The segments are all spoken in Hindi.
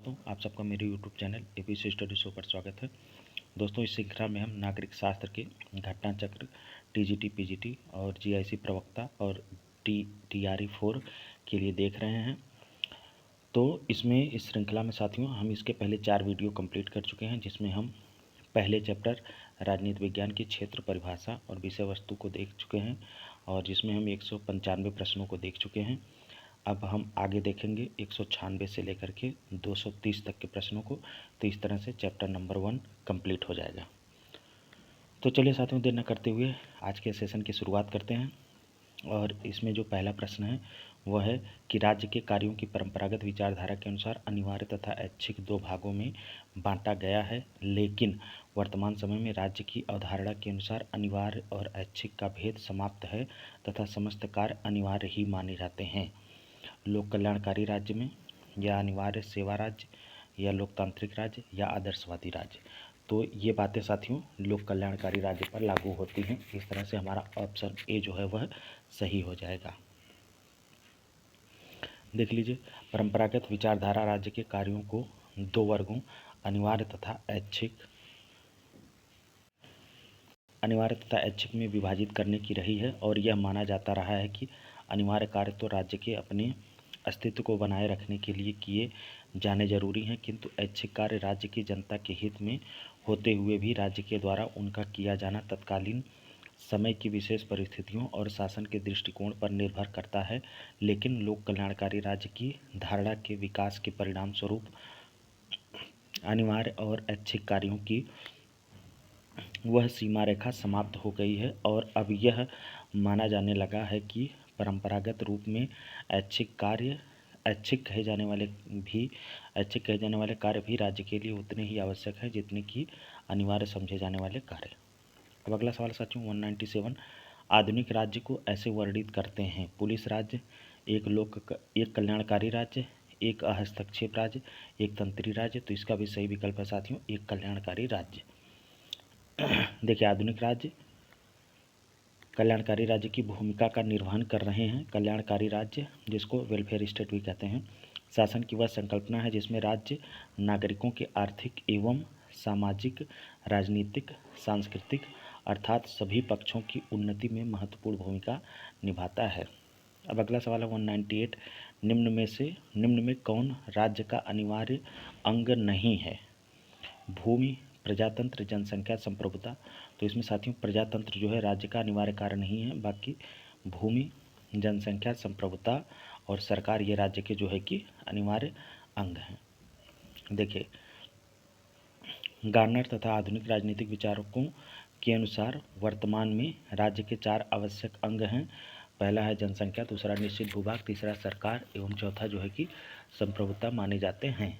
दोस्तों, आप सबका मेरे YouTube channel ABC study show पर स्वागत है। दोस्तों, इस श्रृंखला में हम नागरिक शास्त्र के घटना चक्र, टीजीटी, पीजीटी और जीआईसी प्रवक्ता और टीआरई 4 के लिए देख रहे हैं। तो इसमें इस श्रृंखला में साथियों हम इसके पहले 4 वीडियो कंप्लीट कर चुके हैं, जिसमें हम पहले चैप्टर राजनीति विज्ञान की क्षेत्र परिभाषा और विषय वस्तु को देख चुके हैं और जिसमें हम 195 प्रश्नों को देख चुके हैं। अब हम आगे देखेंगे 196 से लेकर के 230 तक के प्रश्नों को। तो इस तरह से चैप्टर नंबर 1 कंप्लीट हो जाएगा। तो चलिए साथियों, देर न करते हुए आज के सेशन की शुरुआत करते हैं। और इसमें जो पहला प्रश्न है वह है कि राज्य के कार्यों की परंपरागत विचारधारा के अनुसार अनिवार्य तथा ऐच्छिक 2 भागों में बांटा गया है, लेकिन वर्तमान समय में राज्य की अवधारणा के अनुसार अनिवार्य और ऐच्छिक का भेद समाप्त है तथा समस्त कार्य अनिवार्य ही माने जाते हैं। लोक कल्याणकारी राज्य में, या अनिवार्य सेवा राज्य, या लोकतांत्रिक राज्य, या आदर्शवादी राज्य। तो ये बातें साथियों लोक कल्याणकारी राज्य पर लागू होती हैं। इस तरह से हमारा ऑप्शन ए जो है वह सही हो जाएगा। देख लीजिए, परंपरागत विचारधारा राज्य के कार्यों को 2 वर्गों अनिवार्य तथा ऐच्छिक में विभाजित करने की रही है और यह माना जाता रहा है कि अनिवार्य कार्य तो राज्य के अपने अस्तित्व को बनाए रखने के लिए किए जाने जरूरी हैं, किंतु ऐच्छिक कार्य राज्य की जनता के हित में होते हुए भी राज्य के द्वारा उनका किया जाना तत्कालीन समय की विशेष परिस्थितियों और शासन के दृष्टिकोण पर निर्भर करता है। लेकिन लोक कल्याणकारी राज्य की धारणा के विकास के परिणाम स्वरूप अनिवार्य और ऐच्छिक कार्यों की वह सीमा रेखा समाप्त हो गई है और अब यह माना जाने लगा है कि परंपरागत रूप में ऐच्छिक कहे जाने वाले कार्य भी राज्य के लिए उतने ही आवश्यक हैं जितने कि अनिवार्य समझे जाने वाले कार्य। अब अगला सवाल साथियों 197, आधुनिक राज्य को ऐसे वर्णित करते हैं: पुलिस राज्य, एक कल्याणकारी राज्य, एक हस्तक्षेप राज्य, एक तंत्री राज्य। तो इसका भी सही विकल्प है साथियों एक कल्याणकारी राज्य। देखिए, आधुनिक राज्य कल्याणकारी राज्य की भूमिका का निर्वहन कर रहे हैं। कल्याणकारी राज्य, जिसको वेलफेयर स्टेट भी कहते हैं, शासन की वह संकल्पना है जिसमें राज्य नागरिकों के आर्थिक एवं सामाजिक, राजनीतिक, सांस्कृतिक अर्थात सभी पक्षों की उन्नति में महत्वपूर्ण भूमिका निभाता है। अब अगला सवाल है 198, निम्न में कौन राज्य का अनिवार्य अंग नहीं है? भूमि, प्रजातंत्र, जनसंख्या, संप्रभुता। तो इसमें साथियों प्रजातंत्र जो है राज्य का अनिवार्य कार्य नहीं है, बाकी भूमि, जनसंख्या, संप्रभुता और सरकार ये राज्य के जो है कि अनिवार्य अंग हैं। देखिए, गार्नर तथा आधुनिक राजनीतिक विचारकों के अनुसार वर्तमान में राज्य के 4 आवश्यक अंग हैं। पहला है जनसंख्या, दूसरा निश्चित भूभाग, तीसरा सरकार एवं चौथा जो है कि संप्रभुता माने जाते हैं।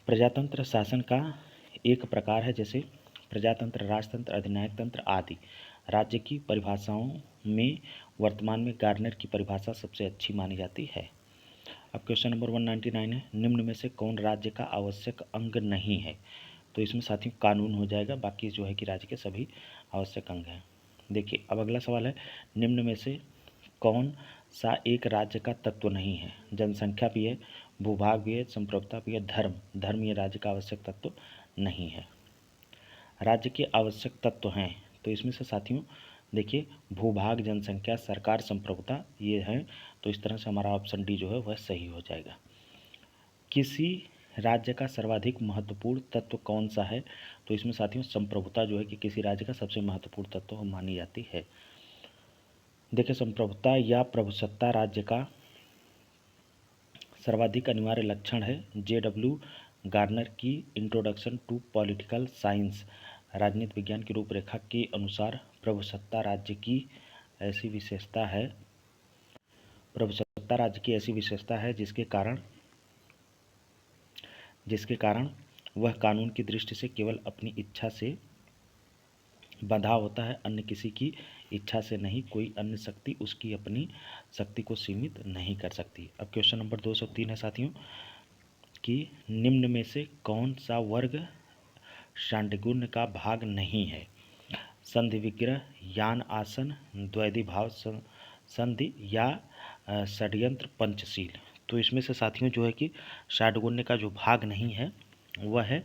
प्रजातंत्र शासन का एक प्रकार है, जैसे प्रजातंत्र, राजतंत्र, अधिनायक तंत्र आदि। राज्य की परिभाषाओं में वर्तमान में गार्नर की परिभाषा सबसे अच्छी मानी जाती है। अब क्वेश्चन नंबर 199 है, निम्न में से कौन राज्य का आवश्यक अंग नहीं है? तो इसमें साथियों कानून हो जाएगा, बाकी जो है कि राज्य के सभी आवश्यक अंग हैं। देखिए, अब अगला सवाल है, निम्न में से कौन सा एक राज्य का तत्व नहीं है? जनसंख्या भी है, भूभाग भी है, संप्रभुता भी है, धर्म ये राज्य का आवश्यक तत्व नहीं है। राज्य के आवश्यक तत्व हैं, तो इसमें से साथियों देखिए भूभाग, जनसंख्या, सरकार, संप्रभुता ये हैं। तो इस तरह से हमारा ऑप्शन डी जो है वह सही हो जाएगा। किसी राज्य का सर्वाधिक महत्वपूर्ण तत्व कौन सा है? तो इसमें साथियों संप्रभुता जो है कि किसी राज्य का सबसे महत्वपूर्ण तत्व मानी जाती है। देखिए, संप्रभुता या प्रभुसत्ता राज्य का सर्वाधिक अनिवार्य लक्षण है। जे.डब्ल्यू. गार्नर की इंट्रोडक्शन टू पॉलिटिकल साइंस राजनीति विज्ञान की रूपरेखा के अनुसार प्रभुसत्ता राज्य की ऐसी विशेषता है जिसके कारण वह कानून की दृष्टि से केवल अपनी इच्छा से बंधा होता है, अन्य किसी की इच्छा से नहीं। कोई अन्य शक्ति उसकी अपनी शक्ति को सीमित नहीं कर सकती। अब क्वेश्चन नंबर 203 है साथियों कि निम्न में से कौन सा वर्ग षाण्मार्ग का भाग नहीं है? संधि विग्रह, यान आसन, द्वैधी भाव संधि या षड्यंत्र पंचशील। तो इसमें से साथियों जो है कि षाड्गुण्य का जो भाग नहीं है वह है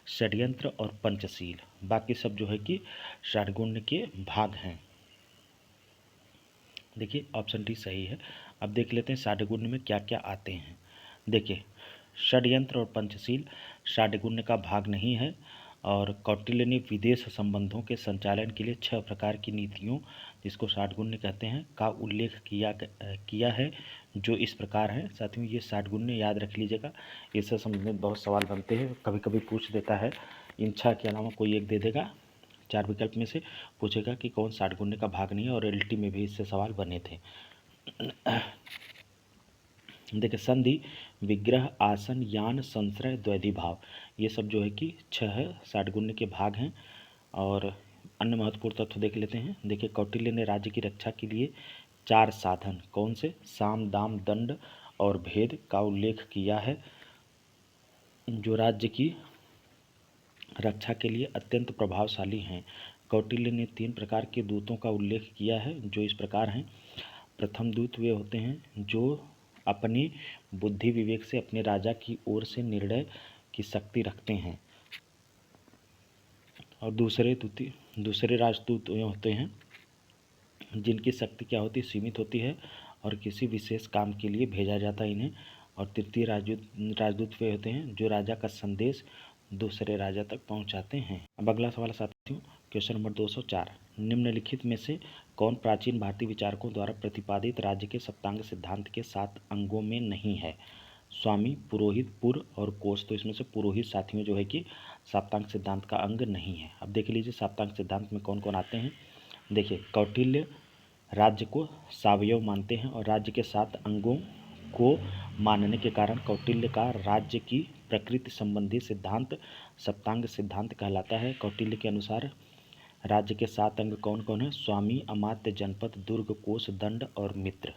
षड्यंत्र और पंचशील, बाकी सब जो है कि षाड्गुण्य के भाग हैं। देखिए ऑप्शन डी सही है। अब देख लेते हैं षाड्गुण्य में क्या क्या आते हैं। देखिए षड्यंत्र और पंचशील षाड्गुण्य का भाग नहीं है, और कौटिल्य ने विदेश संबंधों के संचालन के लिए 6 प्रकार की नीतियों, जिसको षाड्गुण्य कहते हैं, का उल्लेख किया है, जो इस प्रकार है। साथियों ये षाड्गुण्य याद रख लीजिएगा, इससे संबंधित बहुत सवाल बनते हैं, कभी कभी पूछ देता है। इन 6 के अलावा कोई एक दे देगा, 4 विकल्प में से पूछेगा कि कौन षाड्गुण्य का भाग नहीं है, और एलटी में भी इससे सवाल बने थे। देखिए संधि, विग्रह, आसन, यान, संश्रय, द्वैधी भाव, ये सब जो है कि 6 षाड्गुण्य के भाग हैं। और अन्य महत्वपूर्ण तत्व देख लेते हैं। देखिए कौटिल्य ने राज्य की रक्षा के लिए 4 साधन, कौन से, साम, दाम, दंड और भेद का उल्लेख किया है, जो राज्य की रक्षा के लिए अत्यंत प्रभावशाली हैं। कौटिल्य ने 3 प्रकार के दूतों का उल्लेख किया है, जो इस प्रकार हैं। प्रथम दूत वे होते हैं जो अपनी बुद्धि विवेक से अपने राजा की ओर से निर्णय की शक्ति रखते हैं, और दूसरे राजदूत वे होते हैं जिनकी शक्ति क्या होती है, सीमित होती है, और किसी विशेष काम के लिए भेजा जाता है इन्हें। और तृतीय राजदूत वे होते हैं जो राजा का संदेश दूसरे राजा तक पहुंचाते हैं। अब अगला सवाल साथियों, क्वेश्चन नंबर 204, निम्नलिखित में से कौन प्राचीन भारतीय विचारकों द्वारा प्रतिपादित राज्य के सप्तांग सिद्धांत के 7 अंगों में नहीं है। स्वामी, पुरोहित, पुर और कोश। तो इसमें से पुरोहित साथियों जो है कि सप्तांग सिद्धांत का अंग नहीं है। अब देख लीजिए सप्तांग सिद्धांत में कौन कौन आते हैं। देखिए कौटिल्य राज्य को सावयव मानते हैं, और राज्य के 7 अंगों को मानने के कारण कौटिल्य का राज्य की प्रकृति संबंधी सिद्धांत सप्तांग सिद्धांत कहलाता है। कौटिल्य के अनुसार राज्य के 7 अंग कौन कौन है, स्वामी, अमात्य, जनपद, दुर्ग, कोश, दंड और मित्र।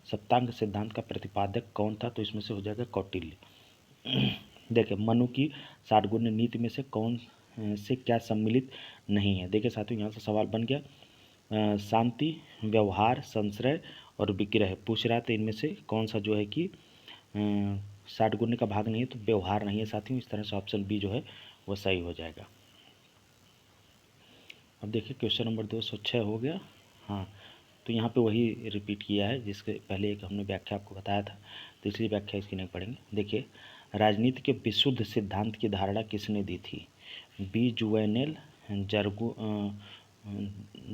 सप्तांग सिद्धांत का प्रतिपादक कौन था, तो इसमें से हो जाएगा कौटिल्य। देखिए मनु की षाड्गुण्य नीति में से कौन से क्या सम्मिलित नहीं है। देखिए साथियों यहाँ से सवाल बन गया, शांति, व्यवहार, संश्रय और विग्रह पूछ रहा है, तो इनमें से कौन सा जो है कि षाड्गुण्य का भाग नहीं है, तो व्यवहार नहीं है साथियों। इस तरह से ऑप्शन बी जो है वो सही हो जाएगा। अब देखिए क्वेश्चन नंबर 206 हो गया। हाँ तो यहाँ पे वही रिपीट किया है जिसके पहले एक हमने व्याख्या आपको बताया था, तो इसलिए व्याख्या इसकी नहीं पढ़ेंगे। देखिए राजनीति के विशुद्ध सिद्धांत की धारणा किसने दी थी, बी जुवेनेल,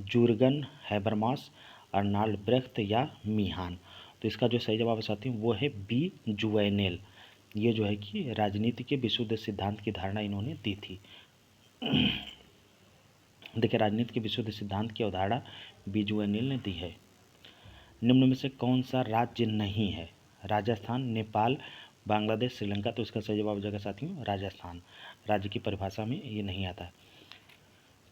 जूर्गन हैबरमास, अर्नाल्ड ब्रेख्त या मीहान। तो इसका जो सही जवाब है साथियों वो है बी जुवेनेल। ये जो है कि राजनीति के विशुद्ध सिद्धांत की धारणा इन्होंने दी थी। देखिए राजनीति के विशुद्ध सिद्धांत की अवधारणा बी जुवेनेल ने दी है। निम्न में से कौन सा राज्य नहीं है, राजस्थान, नेपाल, बांग्लादेश, श्रीलंका। तो इसका सही जवाब हो जाएगा साथियों राजस्थान। राज्य की परिभाषा में ये नहीं आता है।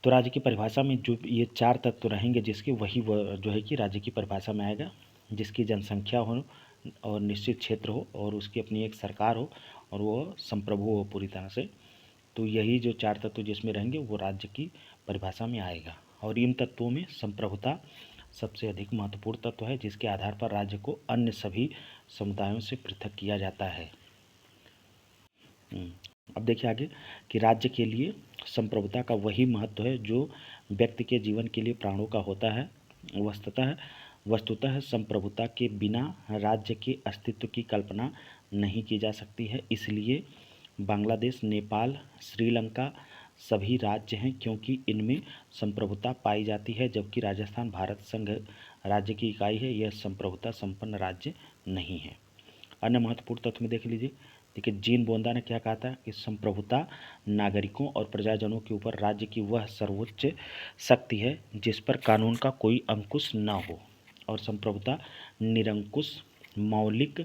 तो राज्य की परिभाषा में जो ये 4 तत्व रहेंगे जिसके, वही जो है कि राज्य की परिभाषा में आएगा, जिसकी जनसंख्या हो और निश्चित क्षेत्र हो और उसकी अपनी एक सरकार हो और वो संप्रभु हो पूरी तरह से। तो यही जो 4 तत्व जिसमें रहेंगे वो राज्य की परिभाषा में आएगा। और इन तत्वों में संप्रभुता सबसे अधिक महत्वपूर्ण तत्व है, जिसके आधार पर राज्य को अन्य सभी समुदायों से पृथक किया जाता है। अब देखिए आगे कि राज्य के लिए संप्रभुता का वही महत्व है जो व्यक्ति के जीवन के लिए प्राणों का होता है। वस्तुतः संप्रभुता के बिना राज्य के अस्तित्व की कल्पना नहीं की जा सकती है। इसलिए बांग्लादेश, नेपाल, श्रीलंका सभी राज्य हैं क्योंकि इनमें संप्रभुता पाई जाती है, जबकि राजस्थान भारत संघ राज्य की इकाई है, यह संप्रभुता संपन्न राज्य नहीं है। अन्य महत्वपूर्ण तत्व में देख लीजिए। देखिए जीन बोंदा ने क्या कहा था कि संप्रभुता नागरिकों और प्रजाजनों के ऊपर राज्य की वह सर्वोच्च शक्ति है जिस पर कानून का कोई अंकुश न हो, और संप्रभुता निरंकुश, मौलिक,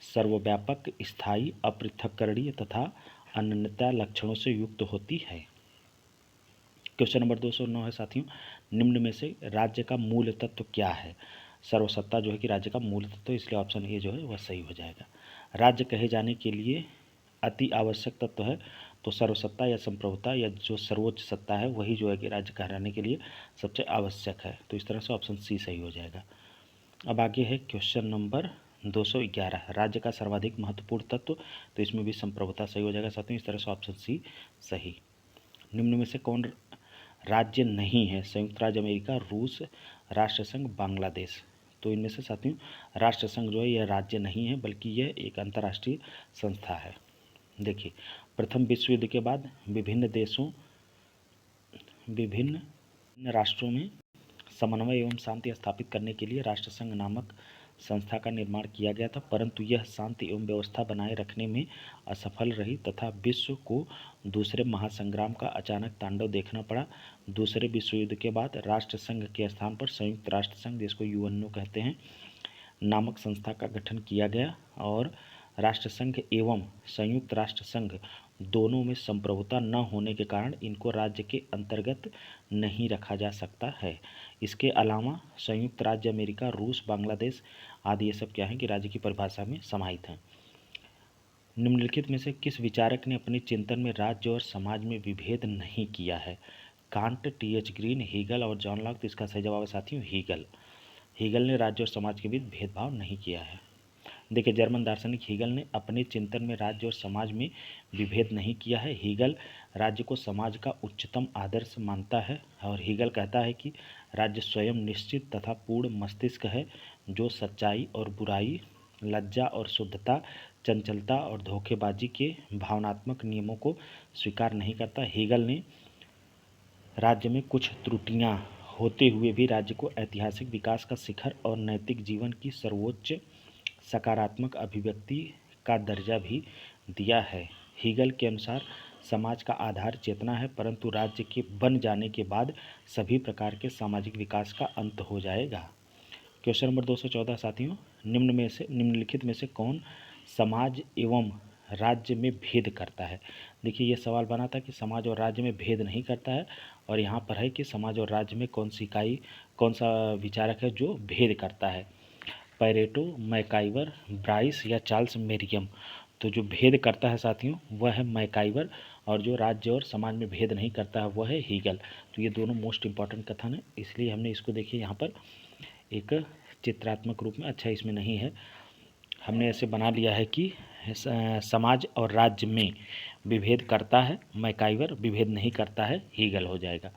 सर्वव्यापक, स्थायी, अपृथक्करणीय तथा अनन्यता लक्षणों से युक्त होती है। क्वेश्चन नंबर 209 है साथियों, निम्न में से राज्य का मूल तत्व क्या है। सर्वसत्ता जो है कि राज्य का मूल तत्व, इसलिए ऑप्शन ए जो है वह सही हो जाएगा। राज्य कहे जाने के लिए अति आवश्यक तत्व है, तो सर्वसत्ता या संप्रभुता या जो सर्वोच्च सत्ता है वही जो है कि राज्य कहलाने के लिए सबसे आवश्यक है। तो इस तरह से ऑप्शन सी सही हो जाएगा। अब आगे है क्वेश्चन नंबर 211 राज्य का सर्वाधिक महत्वपूर्ण तत्व, तो इसमें भी संप्रभुता सही हो जाएगा साथियों। इस तरह से ऑप्शन सी सही। निम्न में से कौन राज्य नहीं है? संयुक्त राज्य अमेरिका, रूस, राष्ट्रसंघ, बांग्लादेश। तो इनमें से साथियों राष्ट्रसंघ जो है यह राज्य नहीं है, बल्कि यह एक अंतर्राष्ट्रीय संस्था है। देखिए, प्रथम विश्व युद्ध के बाद विभिन्न राष्ट्रों में समन्वय एवं शांति स्थापित करने के लिए राष्ट्रसंघ नामक संस्था का निर्माण किया गया था, परंतु यह शांति एवं व्यवस्था बनाए रखने में असफल रही तथा विश्व को दूसरे महासंग्राम का अचानक तांडव देखना पड़ा। दूसरे विश्व युद्ध के बाद राष्ट्रसंघ के स्थान पर संयुक्त राष्ट्र संघ, जिसको यूएनओ कहते हैं, नामक संस्था का गठन किया गया और राष्ट्रसंघ एवं संयुक्त राष्ट्र संघ दोनों में संप्रभुता न होने के कारण इनको राज्य के अंतर्गत नहीं रखा जा सकता है। इसके अलावा संयुक्त राज्य अमेरिका, रूस, बांग्लादेश आदि ये सब क्या है कि राज्य की परिभाषा में समाहित हैं। निम्नलिखित में से किस विचारक ने अपने चिंतन में राज्य और समाज में विभेद नहीं किया है? Can't, TH. ग्रीन, हीगल और जॉन लॉक। तो इसका सही जवाब है साथियों हीगल। हीगल ने राज्य और समाज के बीच भेदभाव नहीं किया है। देखिए, जर्मन दार्शनिक हीगल ने अपने चिंतन में राज्य और समाज में विभेद नहीं किया है। हीगल राज्य को समाज का उच्चतम आदर्श मानता है और हीगल कहता है कि राज्य स्वयं निश्चित तथा पूर्ण मस्तिष्क है जो सच्चाई और बुराई, लज्जा और शुद्धता, चंचलता और धोखेबाजी के भावनात्मक नियमों को स्वीकार नहीं करता। हीगल ने राज्य में कुछ त्रुटियां होते हुए भी राज्य को ऐतिहासिक विकास का शिखर और नैतिक जीवन की सर्वोच्च सकारात्मक अभिव्यक्ति का दर्जा भी दिया है। हीगल के अनुसार समाज का आधार चेतना है, परंतु राज्य के बन जाने के बाद सभी प्रकार के सामाजिक विकास का अंत हो जाएगा। क्वेश्चन नंबर 214 साथियों, निम्नलिखित में से कौन समाज एवं राज्य में भेद करता है? देखिए, ये सवाल बना था कि समाज और राज्य में भेद नहीं करता है, और यहाँ पर है कि समाज और राज्य में कौन सा विचारक है जो भेद करता है? पैरेटो, मैकाइवर, ब्राइस या चार्ल्स मेरियम। तो जो भेद करता है साथियों वह है मैकाइवर, और जो राज्य और समाज में भेद नहीं करता है वह है हीगल। तो ये दोनों मोस्ट इंपॉर्टेंट कथन है, इसलिए हमने इसको देखिए यहाँ पर एक चित्रात्मक रूप में, अच्छा इसमें नहीं है, हमने ऐसे बना लिया है कि समाज और राज्य में विभेद करता है मैकाइवर, विभेद नहीं करता है हीगल हो जाएगा।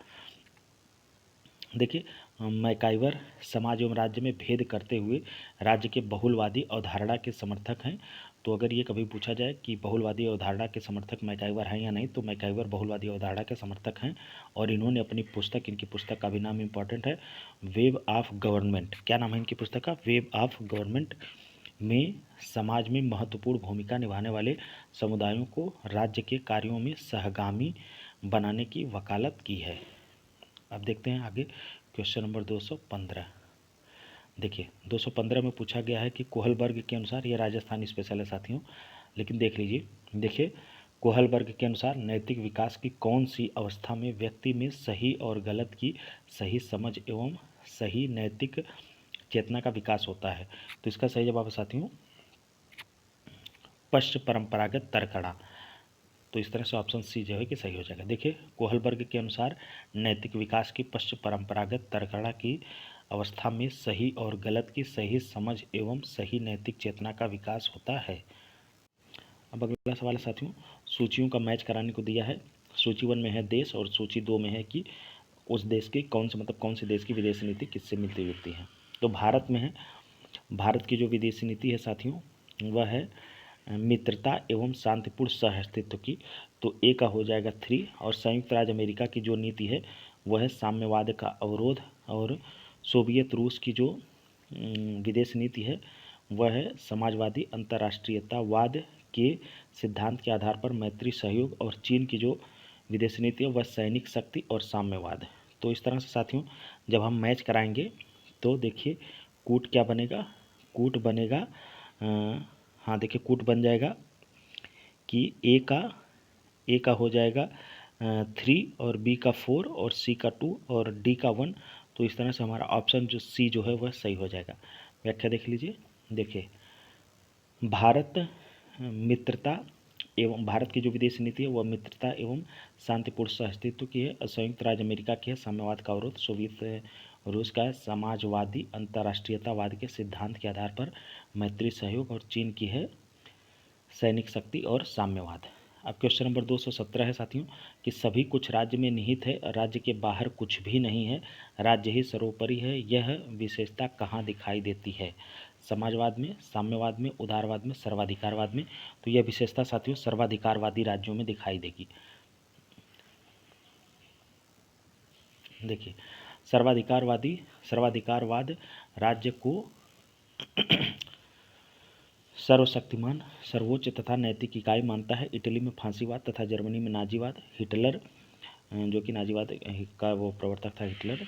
देखिए, मैकाइवर समाज एवं राज्य में भेद करते हुए राज्य के बहुलवादी अवधारणा के समर्थक हैं। तो अगर ये कभी पूछा जाए कि बहुलवादी अवधारणा के समर्थक मैकाइवर हैं या नहीं, तो मैकाइवर बहुलवादी अवधारणा के समर्थक हैं, और इन्होंने अपनी पुस्तक, इनकी पुस्तक का भी नाम इंपॉर्टेंट है, वेब ऑफ गवर्नमेंट। क्या नाम है इनकी पुस्तक का? वेब ऑफ गवर्नमेंट में समाज में महत्वपूर्ण भूमिका निभाने वाले समुदायों को राज्य के कार्यों में सहगामी बनाने की वकालत की है। अब देखते हैं आगे क्वेश्चन नंबर 215। देखिए, 215 में पूछा गया है कि कोहलबर्ग के अनुसार, यह राजस्थान स्पेशल है साथियों, लेकिन देख लीजिए। देखिए, कोहलबर्ग के अनुसार नैतिक विकास की कौन सी अवस्था में व्यक्ति में सही और गलत की सही समझ एवं सही नैतिक चेतना का विकास होता है? तो इसका सही जवाब है साथियों पश्च परंपरागत तरकड़ा। तो इस तरह से ऑप्शन सी जो है कि सही हो जाएगा। देखिए, कोहलबर्ग के अनुसार नैतिक विकास की पश्च परंपरागत तरकड़ा की अवस्था में सही और गलत की सही समझ एवं सही नैतिक चेतना का विकास होता है। अब अगला सवाल है साथियों, सूचियों का मैच कराने को दिया है। सूची 1 में है देश और सूची 2 में है कि उस देश की कौन से देश की विदेशी नीति किससे मिलती जुलती है। तो भारत में है, भारत की जो विदेशी नीति है साथियों वह है मित्रता एवं शांतिपूर्ण सहअस्तित्व की। तो ए का हो जाएगा 3, और संयुक्त राज्य अमेरिका की जो नीति है वह है साम्यवाद का अवरोध, और सोवियत रूस की जो विदेश नीति है वह है समाजवादी अंतर्राष्ट्रीयतावाद के सिद्धांत के आधार पर मैत्री सहयोग, और चीन की जो विदेश नीति है वह सैनिक शक्ति और साम्यवाद। तो इस तरह से साथियों जब हम मैच कराएंगे तो देखिए कूट क्या बनेगा, कूट बनेगा हाँ देखिए कूट बन जाएगा कि ए का हो जाएगा 3 और बी का 4 और सी का 2 और डी का 1। तो इस तरह से हमारा ऑप्शन जो सी जो है वह सही हो जाएगा। व्याख्या देख लीजिए। देखिए, भारत मित्रता एवं भारत की जो विदेशी नीति है वह मित्रता एवं शांतिपूर्ण सहअस्तित्व की है, संयुक्त राज्य अमेरिका की है साम्यवाद का अवरोध, सोवियत रूस का है समाजवादी अंतर्राष्ट्रीयतावाद के सिद्धांत के आधार पर मैत्री सहयोग, और चीन की है सैनिक शक्ति और साम्यवाद। अब क्वेश्चन नंबर 217 है साथियों कि सभी कुछ राज्य में निहित है, राज्य के बाहर कुछ भी नहीं है, राज्य ही सर्वोपरि है, यह विशेषता कहाँ दिखाई देती है? समाजवाद में, साम्यवाद में, उदारवाद में, सर्वाधिकारवाद में। तो यह विशेषता साथियों सर्वाधिकारवादी राज्यों में दिखाई देगी। देखिए, सर्वाधिकारवाद राज्य को सर्वशक्तिमान, सर्वोच्च तथा नैतिक इकाई मानता है। इटली में फांसीवाद तथा जर्मनी में नाजीवाद। हिटलर जो कि नाजीवाद का वो प्रवर्तक था हिटलर,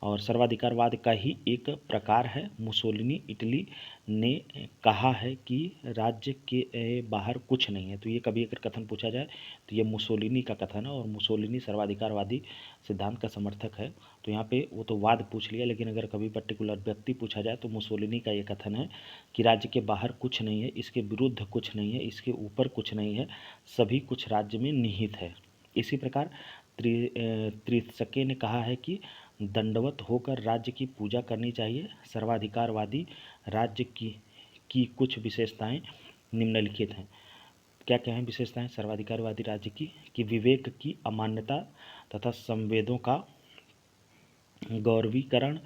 और सर्वाधिकारवाद का ही एक प्रकार है। मुसोलिनी इटली ने कहा है कि राज्य के बाहर कुछ नहीं है। तो ये कभी अगर कथन पूछा जाए तो ये मुसोलिनी का कथन है, और मुसोलिनी सर्वाधिकारवादी सिद्धांत का समर्थक है। तो यहाँ पे वो तो वाद पूछ लिया, लेकिन अगर कभी पर्टिकुलर व्यक्ति पूछा जाए तो मुसोलिनी का ये कथन है कि राज्य के बाहर कुछ नहीं है, इसके विरुद्ध कुछ नहीं है, इसके ऊपर कुछ नहीं है, सभी कुछ राज्य में निहित है। इसी प्रकार त्रित्सके ने कहा है कि दंडवत होकर राज्य की पूजा करनी चाहिए। सर्वाधिकारवादी राज्य की कुछ विशेषताएं निम्नलिखित हैं। क्या क्या हैं विशेषताएं सर्वाधिकारवादी राज्य की? कि विवेक की अमान्यता तथा संवेदों का गौरवीकरण,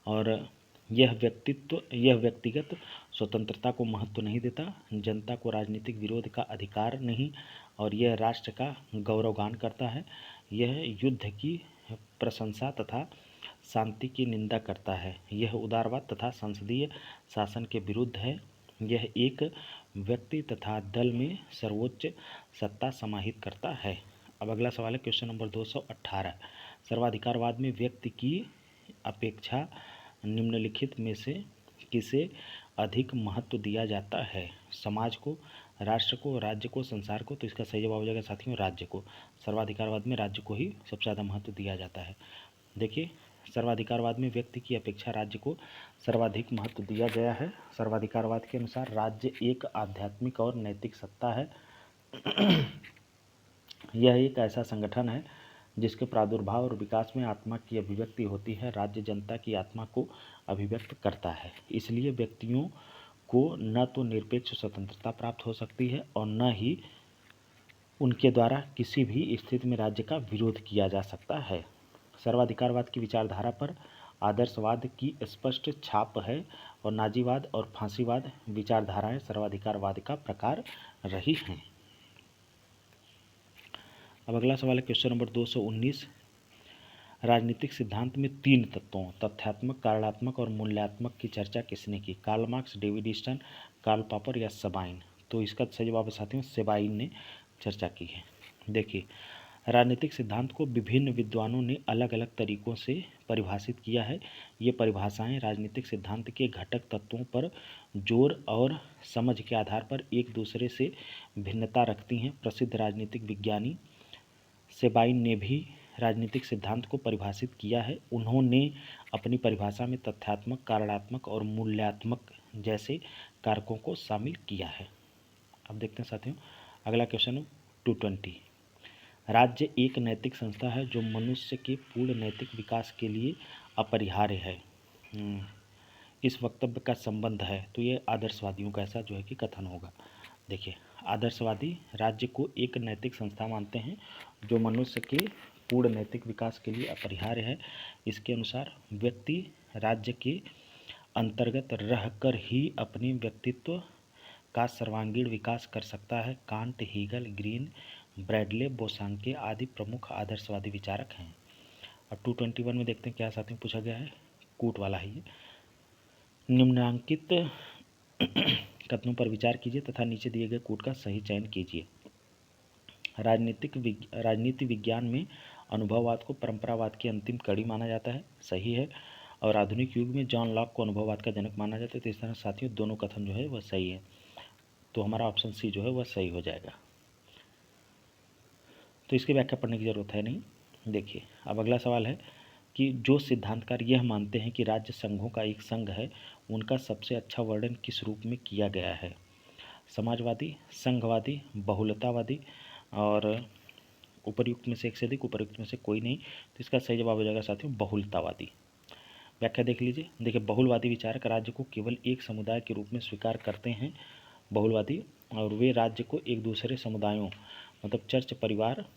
और यह व्यक्तिगत स्वतंत्रता को महत्व नहीं देता, जनता को राजनीतिक विरोध का अधिकार नहीं, और यह राष्ट्र का गौरवगान करता है, यह युद्ध की प्रशंसा तथा शांति की निंदा करता है, यह उदारवाद तथा संसदीय शासन के विरुद्ध है, यह एक व्यक्ति तथा दल में सर्वोच्च सत्ता समाहित करता है। अब अगला सवाल है क्वेश्चन नंबर 218। सर्वाधिकारवाद में व्यक्ति की अपेक्षा निम्नलिखित में से किसे अधिक महत्व दिया जाता है? समाज को, राष्ट्र को, राज्य को, संसार को? तो इसका सही जवाब हो जाएगा साथियों राज्य को। सर्वाधिकारवाद में राज्य को ही सबसे ज़्यादा महत्व दिया जाता है। देखिए, सर्वाधिकारवाद में व्यक्ति की अपेक्षा राज्य को सर्वाधिक महत्व दिया गया है। सर्वाधिकारवाद के अनुसार राज्य एक आध्यात्मिक और नैतिक सत्ता है। यह एक ऐसा संगठन है जिसके प्रादुर्भाव और विकास में आत्मा की अभिव्यक्ति होती है। राज्य जनता की आत्मा को अभिव्यक्त करता है, इसलिए व्यक्तियों को न तो निरपेक्ष स्वतंत्रता प्राप्त हो सकती है और न ही उनके द्वारा किसी भी स्थिति में राज्य का विरोध किया जा सकता है। सर्वाधिकारवाद की विचारधारा पर आदर्शवाद की स्पष्ट छाप है, और नाजीवाद और फांसीवाद विचारधाराएं सर्वाधिकारवाद का प्रकार रही हैं। अब अगला सवाल है क्वेश्चन नंबर 219। राजनीतिक सिद्धांत में 3 तत्वों तथ्यात्मक, कारणात्मक और मूल्यात्मक की चर्चा किसने की? Karl Marx, David Easton, Karl Popper या सबाइन? तो इसका सही जवाब साथियों सेबाइन ने चर्चा की है। देखिए, राजनीतिक सिद्धांत को विभिन्न विद्वानों ने अलग अलग तरीकों से परिभाषित किया है। ये परिभाषाएं राजनीतिक सिद्धांत के घटक तत्वों पर जोर और समझ के आधार पर एक दूसरे से भिन्नता रखती हैं। प्रसिद्ध राजनीतिक विज्ञानी सेबाइन ने भी राजनीतिक सिद्धांत को परिभाषित किया है। उन्होंने अपनी परिभाषा में तथ्यात्मक, कारणात्मक और मूल्यात्मक जैसे कारकों को शामिल किया है। अब देखते हैं साथियों अगला क्वेश्चन 220। राज्य एक नैतिक संस्था है जो मनुष्य के पूर्ण नैतिक विकास के लिए अपरिहार्य है। इस वक्तव्य का संबंध है, तो ये आदर्शवादियों का ऐसा जो है कि कथन होगा। देखिए, आदर्शवादी राज्य को एक नैतिक संस्था मानते हैं जो मनुष्य के पूर्ण नैतिक विकास के लिए अपरिहार्य है। इसके अनुसार व्यक्ति राज्य के अंतर्गत रहकर ही अपने व्यक्तित्व का सर्वांगीण विकास कर सकता है। कांट, हीगल, ग्रीन, ब्रैडले, बोसांके आदि प्रमुख आदर्शवादी विचारक हैं। अब 221 में देखते हैं क्या साथियों पूछा गया है, कूट वाला है ये। निम्नांकित कथनों पर विचार कीजिए तथा नीचे दिए गए कूट का सही चयन कीजिए। राजनीति विज्ञान में अनुभववाद को परंपरावाद की अंतिम कड़ी माना जाता है, सही है। और आधुनिक युग में जॉन लॉक को अनुभववाद का जनक माना जाता है। तो इस तरह साथियों दोनों कथन जो है वह सही है, तो हमारा ऑप्शन सी जो है वह सही हो जाएगा। तो इसकी व्याख्या पढ़ने की जरूरत है नहीं। देखिए, अब अगला सवाल है कि जो सिद्धांतकार यह मानते हैं कि राज्य संघों का एक संघ है, उनका सबसे अच्छा वर्णन किस रूप में किया गया है? समाजवादी, संघवादी, बहुलतावादी और उपर्युक्त में से एक से अधिक, उपर्युक्त में से कोई नहीं। तो इसका सही जवाब हो जाएगा साथियों बहुलतावादी। व्याख्या देख लीजिए। देखिए, बहुलवादी विचारक राज्य को केवल एक समुदाय के रूप में स्वीकार करते हैं, बहुलवादी, और वे राज्य को एक दूसरे समुदायों मतलब चर्च, परिवार,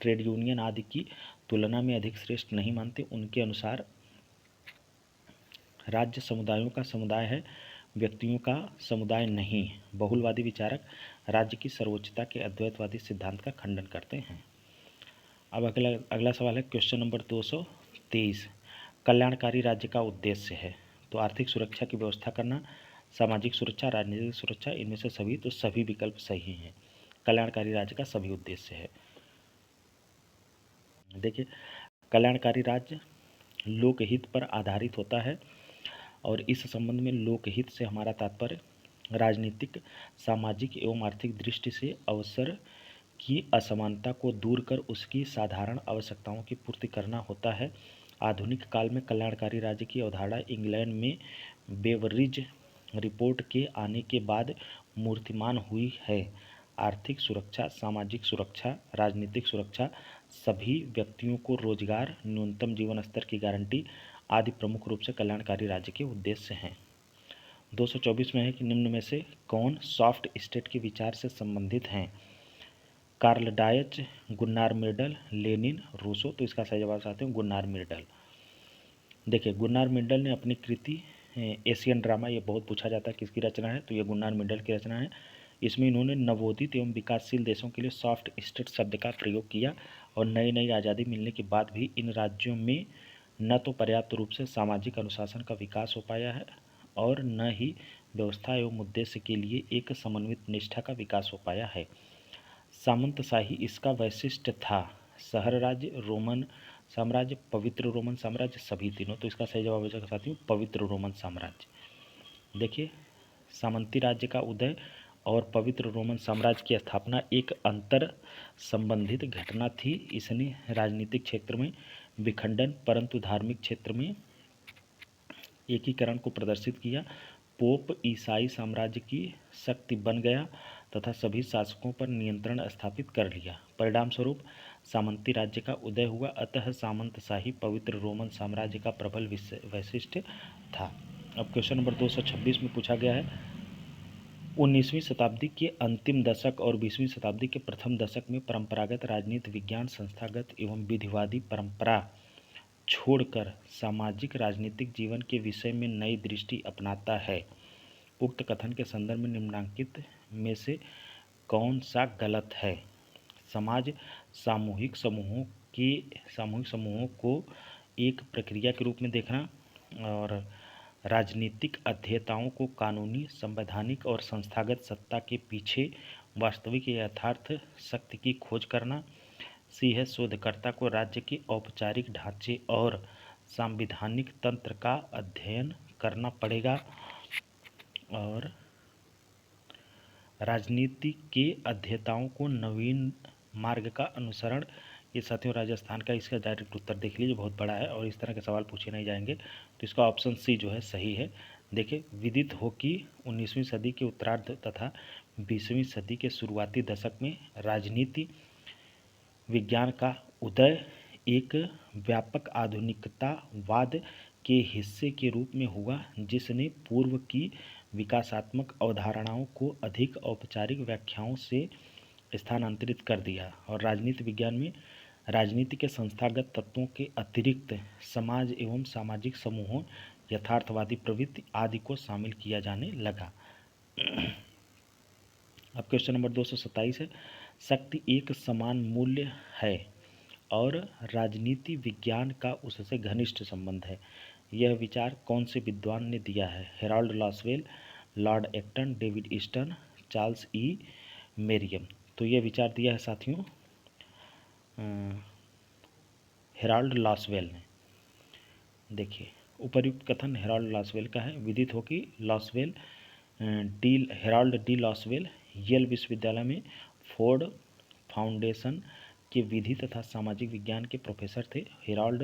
ट्रेड यूनियन आदि की तुलना में अधिक श्रेष्ठ नहीं मानते। उनके अनुसार राज्य समुदायों का समुदाय है, व्यक्तियों का समुदाय नहीं। बहुलवादी विचारक राज्य की सर्वोच्चता के अद्वैतवादी सिद्धांत का खंडन करते हैं। अब अगला सवाल है क्वेश्चन नंबर 223। कल्याणकारी राज्य का उद्देश्य है। तो आर्थिक सुरक्षा की व्यवस्था करना, सामाजिक सुरक्षा, राजनीतिक सुरक्षा, इनमें से सभी। तो सभी विकल्प सही हैं। कल्याणकारी राज्य का सभी उद्देश्य है। देखिए, कल्याणकारी राज्य लोकहित पर आधारित होता है और इस संबंध में लोकहित से हमारा तात्पर्य राजनीतिक, सामाजिक एवं आर्थिक दृष्टि से अवसर की असमानता को दूर कर उसकी साधारण आवश्यकताओं की पूर्ति करना होता है। आधुनिक काल में कल्याणकारी राज्य की अवधारणा इंग्लैंड में बेवरिज रिपोर्ट के आने के बाद मूर्तिमान हुई है। आर्थिक सुरक्षा, सामाजिक सुरक्षा, राजनीतिक सुरक्षा, सभी व्यक्तियों को रोजगार, न्यूनतम जीवन स्तर की गारंटी आदि प्रमुख रूप से कल्याणकारी राज्य के उद्देश्य हैं। 224 में है कि निम्न में से कौन सॉफ्ट स्टेट के विचार से संबंधित हैं। Karl Deutsch, Gunnar Myrdal, Lenin, Rousseau. तो इसका सही जवाब चाहते हैं गुन्नार मिर्डल। देखिए, गुन्नार मिर्डल ने अपनी कृति एशियन ड्रामा, ये बहुत पूछा जाता है किसकी रचना है, तो ये गुन्नार मिर्डल की रचना है। इसमें इन्होंने नवोदित एवं विकासशील देशों के लिए सॉफ्ट स्टेट शब्द का प्रयोग किया और नई नई आज़ादी मिलने के बाद भी इन राज्यों में न तो पर्याप्त रूप से सामाजिक अनुशासन का विकास हो पाया है और न ही व्यवस्था एवं उद्देश्य के लिए एक समन्वित निष्ठा का विकास हो पाया है। सामंतशाही इसका वैशिष्ट्य था। शहर राज्य, रोमन साम्राज्य, पवित्र रोमन साम्राज्य, सभी तीनों। तो इसका सही जवाब हो जाएगा साथियों पवित्र रोमन साम्राज्य। देखिए, सामंती राज्य का उदय और पवित्र रोमन साम्राज्य की स्थापना एक अंतर संबंधित घटना थी। इसने राजनीतिक क्षेत्र में विखंडन परंतु धार्मिक क्षेत्र में एकीकरण को प्रदर्शित किया। पोप ईसाई साम्राज्य की शक्ति बन गया तथा सभी शासकों पर नियंत्रण स्थापित कर लिया। परिणाम स्वरूप सामंती राज्य का उदय हुआ। अतः सामंतशाही पवित्र रोमन साम्राज्य का प्रबल वैशिष्ट था। अब क्वेश्चन नंबर 226 में पूछा गया है 19वीं शताब्दी के अंतिम दशक और 20वीं शताब्दी के प्रथम दशक में परंपरागत राजनीति विज्ञान संस्थागत एवं विधिवादी परंपरा छोड़कर सामाजिक राजनीतिक जीवन के विषय में नई दृष्टि अपनाता है। उक्त कथन के संदर्भ में निम्नलिखित में से कौन सा गलत है। समाज सामूहिक समूहों को एक प्रक्रिया के रूप में देखना और राजनीतिक अध्येताओं को कानूनी, संवैधानिक और संस्थागत सत्ता के पीछे वास्तविक यथार्थ शक्ति की खोज करना। सी है शोधकर्ता को राज्य के औपचारिक ढांचे और संवैधानिक तंत्र का अध्ययन करना पड़ेगा और राजनीति के अध्येताओं को नवीन मार्ग का अनुसरण। ये साथियों राजस्थान का इसका डायरेक्ट उत्तर देख लीजिए, बहुत बड़ा है और इस तरह के सवाल पूछे नहीं जाएंगे। तो इसका ऑप्शन सी जो है सही है। देखिए, विदित हो कि 19वीं सदी के उत्तरार्ध तथा 20वीं सदी के शुरुआती दशक में राजनीति विज्ञान का उदय एक व्यापक आधुनिकतावाद के हिस्से के रूप में हुआ जिसने पूर्व की विकासात्मक अवधारणाओं को अधिक औपचारिक व्याख्याओं से स्थानांतरित कर दिया और राजनीति विज्ञान में राजनीति के संस्थागत तत्वों के अतिरिक्त समाज एवं सामाजिक समूहों, यथार्थवादी प्रवृत्ति आदि को शामिल किया जाने लगा। अब क्वेश्चन नंबर 227 है शक्ति एक समान मूल्य है और राजनीति विज्ञान का उससे घनिष्ठ संबंध है। यह विचार कौन से विद्वान ने दिया है। Harold Lasswell, Lord Acton, David Easton, Charles E Merriam. तो यह विचार दिया है साथियों हेराल्ड लॉसवेल ने। देखिए, उपर्युक्त कथन हेराल्ड लॉसवेल का है। विदित हो कि Lasswell Harold D Lasswell Yale विश्वविद्यालय में फोर्ड फाउंडेशन के विधि तथा सामाजिक विज्ञान के प्रोफेसर थे। हेराल्ड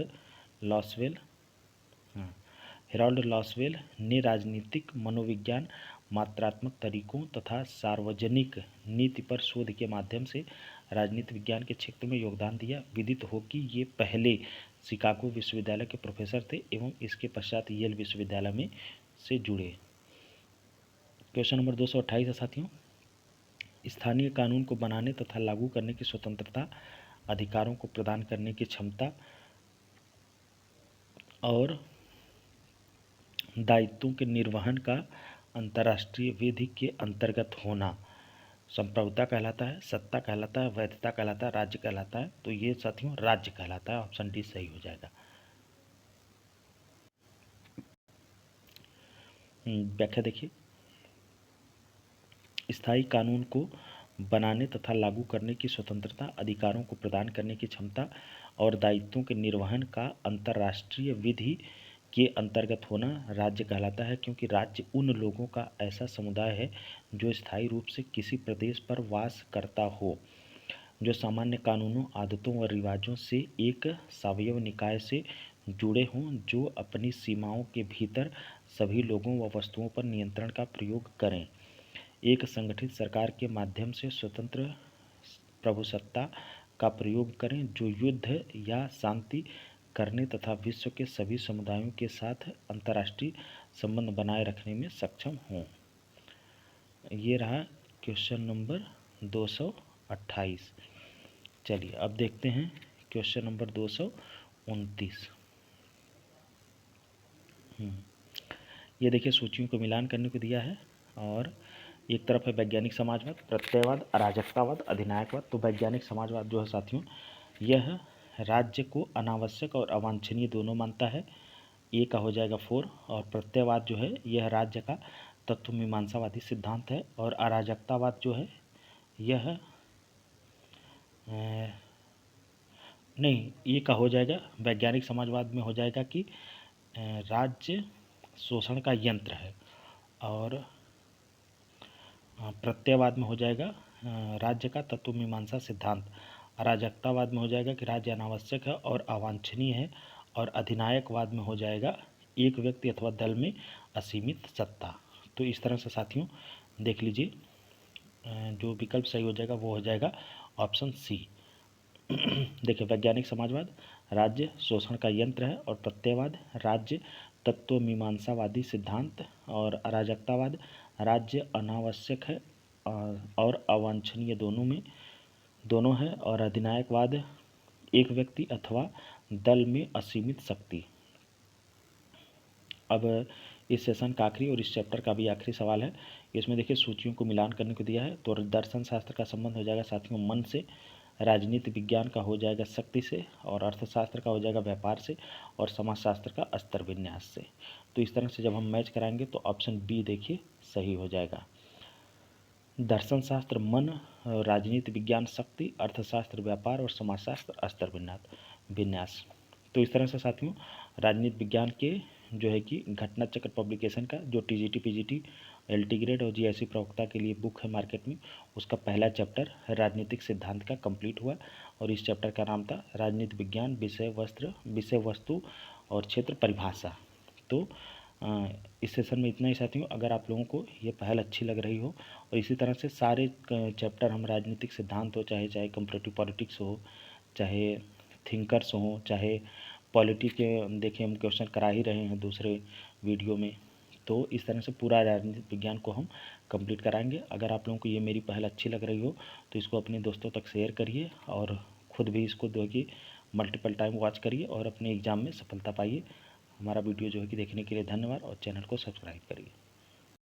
लॉसवेल ने राजनीतिक मनोविज्ञान, मात्रात्मक तरीकों तथा सार्वजनिक नीति पर शोध के माध्यम से राजनीति विज्ञान के क्षेत्र में योगदान दिया। विदित हो कि ये पहले शिकागो विश्वविद्यालय के प्रोफेसर थे एवं इसके पश्चात येल विश्वविद्यालय में से जुड़े। क्वेश्चन नंबर 228 है साथियों, स्थानीय कानून को बनाने तथा लागू करने की स्वतंत्रता, अधिकारों को प्रदान करने की क्षमता और दायित्वों के निर्वहन का अंतर्राष्ट्रीय विधि के अंतर्गत होना संप्रभुता कहलाता है, सत्ता कहलाता है, वैधता कहलाता है, राज्य कहलाता है। तो ये साथियों राज्य कहलाता है। ऑप्शन डी सही हो जाएगा। व्याख्या देखिए, स्थायी कानून को बनाने तथा लागू करने की स्वतंत्रता, अधिकारों को प्रदान करने की क्षमता और दायित्वों के निर्वहन का अंतर्राष्ट्रीय विधि के अंतर्गत होना राज्य कहलाता है, क्योंकि राज्य उन लोगों का ऐसा समुदाय है जो स्थायी रूप से किसी प्रदेश पर वास करता हो, जो सामान्य कानूनों, आदतों और रिवाजों से एक सावयव निकाय से जुड़े हों, जो अपनी सीमाओं के भीतर सभी लोगों व वस्तुओं पर नियंत्रण का प्रयोग करें, एक संगठित सरकार के माध्यम से स्वतंत्र प्रभुसत्ता का प्रयोग करें, जो युद्ध या शांति करने तथा विश्व के सभी समुदायों के साथ अंतर्राष्ट्रीय संबंध बनाए रखने में सक्षम हों। ये रहा क्वेश्चन नंबर 228। चलिए अब देखते हैं क्वेश्चन नंबर 229। ये देखिए सूचियों को मिलान करने को दिया है और एक तरफ है वैज्ञानिक समाजवाद, प्रत्ययवाद, अराजकतावाद, अधिनायकवाद। तो वैज्ञानिक समाजवाद जो है साथियों, यह राज्य को अनावश्यक और अवांछनीय दोनों मानता है। ए का हो जाएगा 4। और प्रत्ययवाद जो है यह राज्य का तत्व मीमांसावादी सिद्धांत है। और अराजकतावाद जो है यह नहीं, ए का हो जाएगा वैज्ञानिक समाजवाद में हो जाएगा कि राज्य शोषण का यंत्र है। और प्रत्ययवाद में हो जाएगा राज्य का तत्व मीमांसा सिद्धांत। अराजकतावाद में हो जाएगा कि राज्य अनावश्यक है और अवांछनीय है। और अधिनायकवाद में हो जाएगा एक व्यक्ति अथवा दल में असीमित सत्ता। तो इस तरह से साथियों देख लीजिए, जो विकल्प सही हो जाएगा वो हो जाएगा ऑप्शन सी। देखिए, वैज्ञानिक समाजवाद राज्य शोषण का यंत्र है, और प्रत्ययवाद राज्य तत्व मीमांसावादी सिद्धांत, और अराजकतावाद राज्य अनावश्यक है और अवांछनीय दोनों है, और अधिनायकवाद एक व्यक्ति अथवा दल में असीमित शक्ति। अब इस सेशन का आखिरी और इस चैप्टर का भी आखिरी सवाल है। इसमें देखिए सूचियों को मिलान करने को दिया है। तो दर्शन शास्त्र का संबंध हो जाएगा साथियों मन से, राजनीति विज्ञान का हो जाएगा शक्ति से, और अर्थशास्त्र का हो जाएगा व्यापार से, और समाजशास्त्र का स्तर विन्यास से। तो इस तरह से जब हम मैच कराएंगे तो ऑप्शन बी देखिए सही हो जाएगा। दर्शन शास्त्र मन, राजनीति विज्ञान शक्ति, अर्थशास्त्र व्यापार और समाजशास्त्र स्तर विन्यास। तो इस तरह से साथियों राजनीति विज्ञान के जो है कि घटना चक्र पब्लिकेशन का जो टीजीटी पीजीटी एलटी ग्रेड और जीआईसी प्रवक्ता के लिए बुक है मार्केट में, उसका पहला चैप्टर राजनीतिक सिद्धांत का कंप्लीट हुआ। और इस चैप्टर का नाम था राजनीति विज्ञान विषय वस्तु और क्षेत्र परिभाषा। तो इस सेशन में इतना ही साथियों। अगर आप लोगों को ये पहल अच्छी लग रही हो और इसी तरह से सारे चैप्टर हम राजनीतिक सिद्धांत हो, चाहे कंपैरेटिव पॉलिटिक्स हो, चाहे थिंकर्स हो, चाहे पॉलिटी के देखिए हम क्वेश्चन करा ही रहे हैं दूसरे वीडियो में, तो इस तरह से पूरा राजनीतिक विज्ञान को हम कंप्लीट कराएंगे। अगर आप लोगों को ये मेरी पहल अच्छी लग रही हो तो इसको अपने दोस्तों तक शेयर करिए और ख़ुद भी इसको देखिए, मल्टीपल टाइम वॉच करिए और अपने एग्ज़ाम में सफलता पाइए। हमारा वीडियो जो है कि देखने के लिए धन्यवाद और चैनल को सब्सक्राइब करिए।